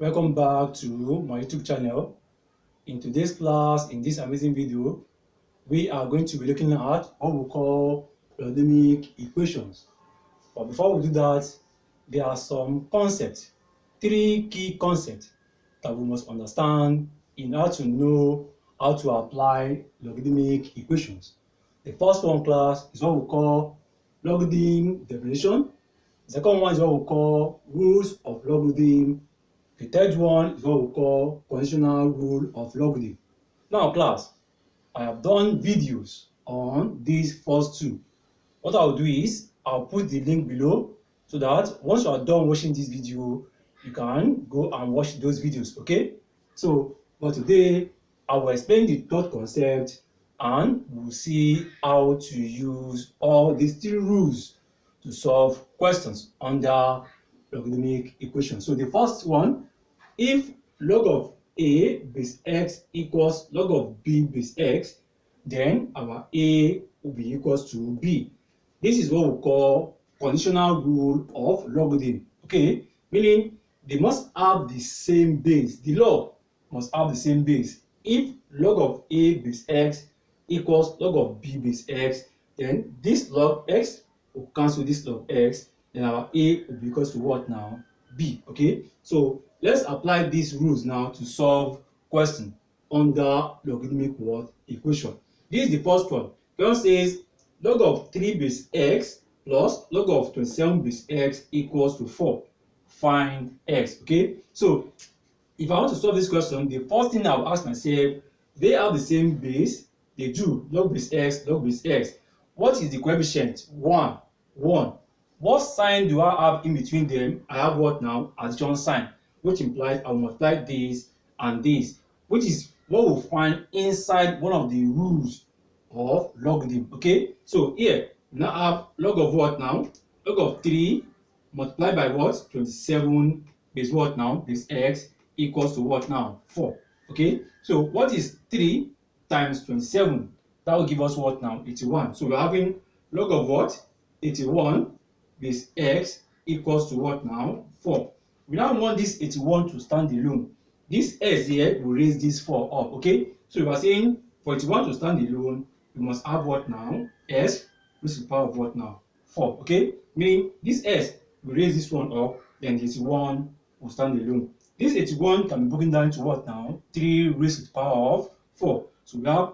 Welcome back to my YouTube channel. In today's class, in this amazing video, we are going to be looking at what we call logarithmic equations. But before we do that, there are some concepts, three key concepts that we must understand in order to know how to apply logarithmic equations. The first one, class, is what we call logarithm definition. The second one is what we call rules of logarithm. The third one is what we call conditional rule of logarithm. Now, class, I have done videos on these first two. What I'll do is I'll put the link below so that once you are done watching this video, you can go and watch those videos, okay? So, but today I will explain the third concept and we'll see how to use all these three rules to solve questions under logarithmic equations. So the first one, if log of a base x equals log of b base x, then our a will be equals to b. This is what we call conditional rule of logarithm. Okay, meaning they must have the same base. The log must have the same base. If log of a base x equals log of b base x, then this log x will cancel this log x, then our a will be equals to what now? B. Okay, so let's apply these rules now to solve question under logarithmic what equation. This is the first one. Question says log of 3 base x plus log of 27 base x equals to 4. Find x. Okay, so if I want to solve this question, the first thing I will ask myself, they have the same base. They do. Log base x, log base x. What is the coefficient? 1. What sign do I have in between them? I have what now? Addition sign, which implies I will multiply this and this, which is what we'll find inside one of the rules of logarithm. Okay, so here we now have log of what now? Log of 3 multiplied by what? 27 base what now? Base x equals to what now? 4. Okay, so what is 3 times 27? That will give us what now? 81. So we're having log of what? 81 base x equals to what now? 4. We now want this 81 to stand alone. This s here will raise this 4 up. Okay, so we are saying for 81 to stand alone, we must have what now? S raised to the power of what now? 4. Okay, meaning this s will raise this one up, then the 81 will stand alone. This 81 can be broken down to what now? 3 raised to the power of 4. So we have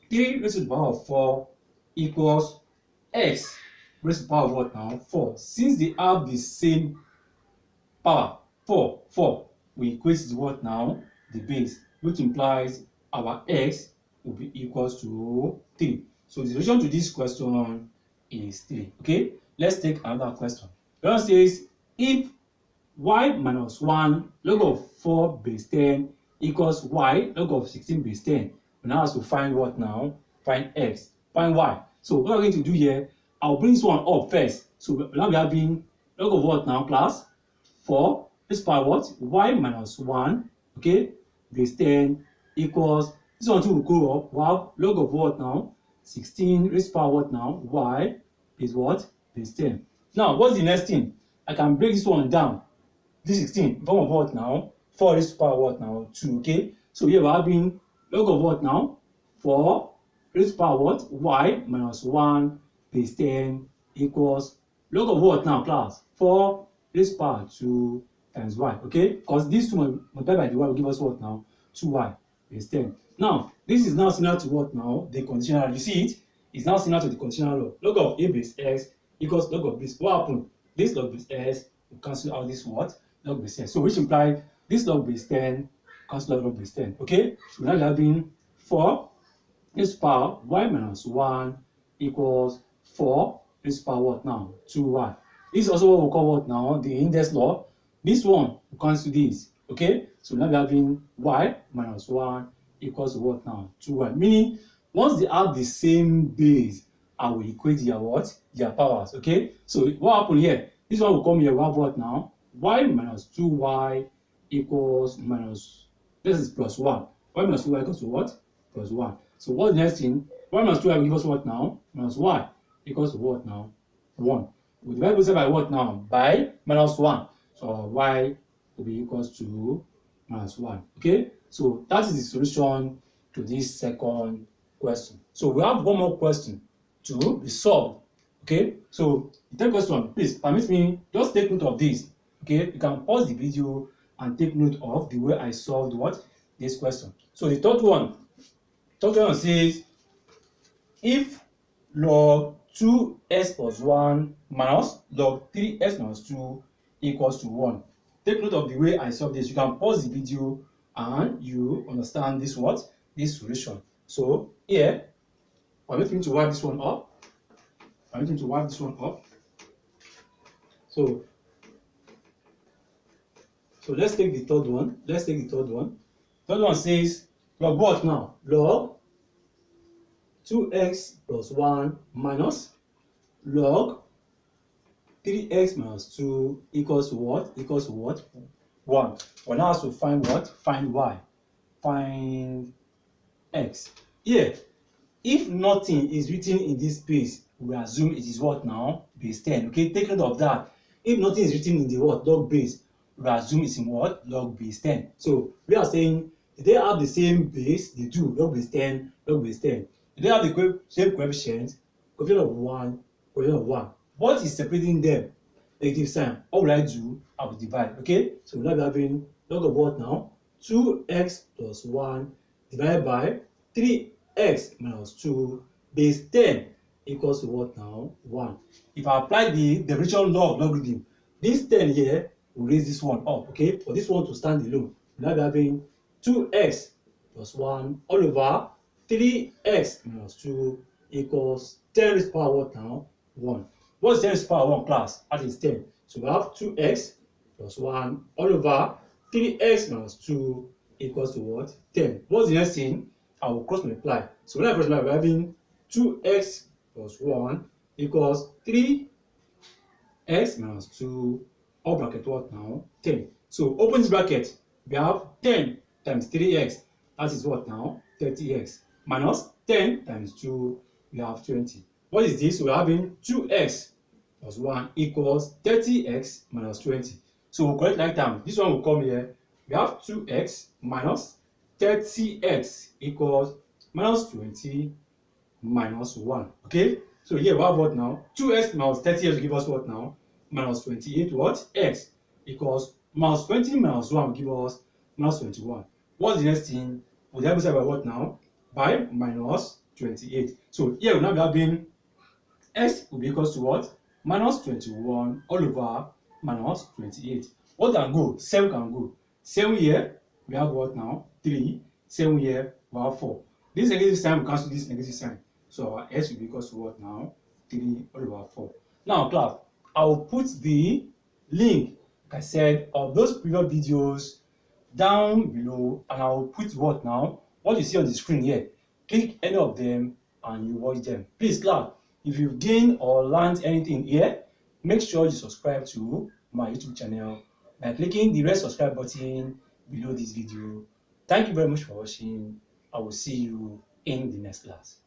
3 raised to the power of 4 equals x raised to the power of what now? 4. Since they have the same power, 4, we equate to what now? The base, which implies our x will be equals to 3. So the solution to this question is 3. Okay, let's take another question. The one says if y minus 1 log of 4 base 10 equals y log of 16 base 10, we now have to find what now? Find x, find y. So what we're going to do here, I'll bring this one up first. So now we are having log of what now, class? 4 raised to power what? Y minus 1, okay, base 10 equals, this one too will go up. We have log of what now? 16 raised to power what now? Y is what? Base 10. Now, what's the next thing? I can break this one down. This 16 in form of what now? 4 raised to power what now? 2, okay? So here we're having log of what now? 4 raised to power what? Y minus 1 base 10 equals log of what now, class? 4 raised to power 2 times y, okay? Because these two multiplied by the y will give us what now? 2y base 10. Now, this is now similar to what now? The conditional. You see it? It's now similar to the conditional law. Log of a base x equals log of base. What happened? This log base x will cancel out this what? Log base x. So which implies this log base 10 cancel out log base 10. Okay? So now we're having 4 raised to power y minus 1 equals 4 raised to power what now? 2y. This is also what we call what now? The index law. This one will cancel this. Okay? So now we're having y minus 1 equals to what now? 2y. Meaning, once they have the same base, I will equate their what? Their powers. Okay? So what happened here? This one will come here. We have what now? Y minus 2y equals minus, this is plus 1. Y minus 2y equals to what? Plus 1. So what's the next thing? Y minus 2y will give us what now? Minus y equals to what now? 1. We divide both sides by what now? By minus 1. So y will be equals to minus 1. Okay, so that is the solution to this second question. So we have one more question to be solved. Okay, so the third question, please permit me, just take note of this. Okay, you can pause the video and take note of the way I solved what this question. So the third one says if log 2x plus 1 minus log 3x minus 2 equals to 1. Take note of the way I solve this. You can pause the video and you understand this this solution. So here, permit me to wipe this one up. So let's take the third one. Third one says log what now? Log 2x plus 1 minus log 3x minus 2 equals to what? 1. We're now asked to find what? Find y. Find x. Here, if nothing is written in this space, we assume it is what now? Base 10. Okay, take note of that. If nothing is written in the what? Log base, we assume it's in what? Log base 10. So we are saying they have the same base, they do, log base 10, log base 10. They have the same coefficient, coefficient of 1, coefficient of 1. What is separating them? Negative sign. What will I do? I will divide. Okay, so we'll now be having log of what now? 2x plus 1 divided by 3x minus 2 base 10 equals to what now? 1. If I apply the derivation law of logarithm, this 10 here will raise this one up. Okay, for this one to stand alone, we'll now be having 2x plus 1 all over 3x minus 2 equals 10 raised to the power what now? 1. What is 10 raised to the power 1, class? That is 10. So we have 2x plus 1 all over 3x minus 2 equals to what? 10. What's the next thing? I will cross multiply. So when I cross multiply, we're having 2x plus 1 equals 3x minus 2 all bracket what now? 10. So open this bracket. We have 10 times 3x. That is what now? 30x. Minus 10 times 2, we have 20. What is this? We're having 2x plus 1 equals 30x minus 20. So we'll correct like term. This one will come here. We have 2x minus 30x equals minus 20 minus 1. Okay? So here we have what now? 2x minus 30x will give us what now? Minus 28 what? X equals minus 20 minus 1 will give us minus 21. What's the next thing? We'll divide by what now? By minus 28. So here we'll now be having x will be equals to what? Minus 21 all over minus 28. What can go? 7 can go. 7 here, we have what now? 3. 7 here, we have 4. This negative sign will cancel this negative sign. So our x will be equals to what now? 3 all over 4. Now, class, I will put the link, like I said, of those previous videos down below, and I will put what now? What you see on the screen here. Click any of them and you watch them. Please, class, if you've gained or learned anything here, make sure you subscribe to my YouTube channel by clicking the red subscribe button below this video. Thank you very much for watching. I will see you in the next class.